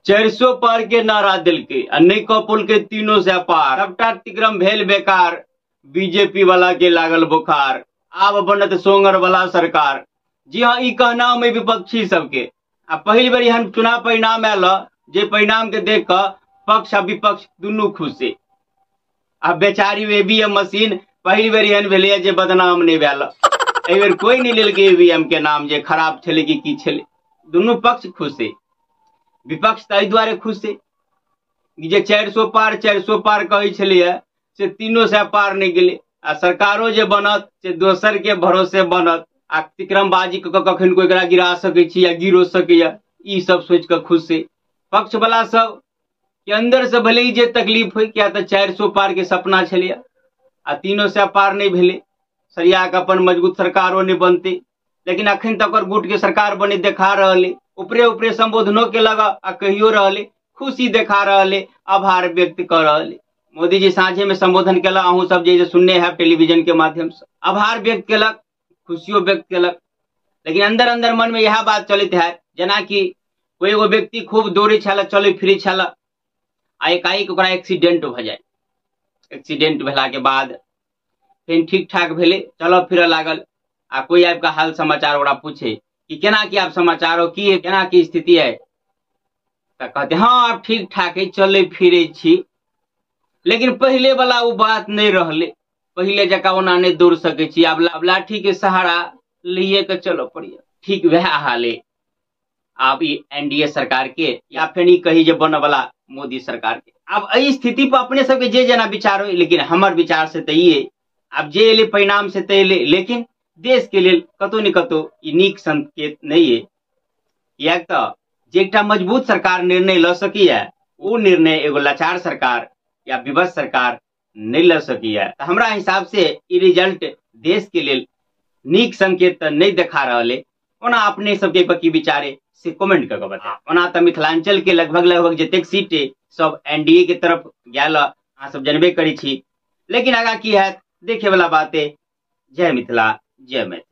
400 पार के नारा दिल के नहीं कपुल के 300 से पार सबटा तिक्रम भेल बेकार बीजेपी वाला के लागल बुखार आब बनत सोंगर वाला सरकार। जी हाँ, ई कहना में विपक्षी सबके आ पहिल बेर एहन चुनाव परिणाम आयल जे परिणाम के देख कर पक्ष आ विपक्ष दुनू खुश है। आ बेचारी ईवीएम मशीन पहिल बेर एहन भेलै जे बदनाम नहीं भेल। एहि बेर कोई नहीं लेलकै ईवीएम के नाम जे खराब छलै कि की छलै। दुनू पक्ष खुश है। विपक्ष ताहि दुआरे खुश है जे 400 पार कहै छलैया से 300 पार नहीं गेलै। आ सरकारो जे बनत से दोसर के भरोसे बनत आ तिक्रमबाजी कखन को एकरा गिरा सकै छी या गिरो सकैया ई सब सोच के खुश है। पक्ष वाला सब के अंदर से भले ही जे तकलीफ हो क्या तो 400 पार के सपना छलैया आ 300 पार नहीं भेले सरिया के अपन मजबूत सरकारो नहीं बनते। लेकिन अखन तक गुट के सरकार बने देखा रहे ऊपरे ऊपरे संबोधनों के लगा आ कहियो रहे खुशी देखा रहे आभार व्यक्त कर रहे। मोदी जी साँझे में संबोधन केलक अहूँ सब जे सुनने हैं टेलीविजन के माध्यम से आभार व्यक्त केलक खुशियों व्यक्त केलक। लेकिन अंदर अंदर मन में यह बात चलते है जना कि कोई एगो व्यक्ति खूब दौड़े छल चले फिरे छल आ एकाएक ओकरा एक्सीडेंट भ जाए। एक्सीडेंट भेला के बाद फिर ठीक ठाक भेले चल फिर लागल आ कोई आबि के हाल समाचार ओकरा पूछे कि केना की आप समाचार हो की केना की स्थिति है तो कहते हाँ आप ठीक ठाक है चले फिरे छी। लेकिन पहले वाला वो बात नहीं रहले पहले जका ओना नहीं दौड़ सके छी अब लाठी के सहारा लिए के चलो पड़िया ठीक वह हाले अब एनडीए सरकार के या फिर कही जे बन वाला मोदी सरकार के। अब एहि स्थिति पर अपने सबके जे जना विचार हो लेकिन हमर विचार से तो ये अब जे एले परिणाम से तो एले लेकिन देश के लिए कतो न कतो ई नीक संकेत नहीं है। या तो जे एकटा मजबूत सरकार निर्णय ल सकीए वो निर्णय एगो लाचार सरकार या विवश सरकार नहीं ल सकीए। तो हमरा हिसाब से ई रिजल्ट देश के लिए नीक संकेत तो नहीं देखा रहे। ओना अपने सबके पकी विचारे से कमेंट करके बता। ओना तो मिथिलांचल के लगभग जतेक सीटे सब एनडीए के तरफ गल अहाँ सब जनबे करी छी। लेकिन आगा की है देखे वाला बात है। जय मिथिला जय मैथिली।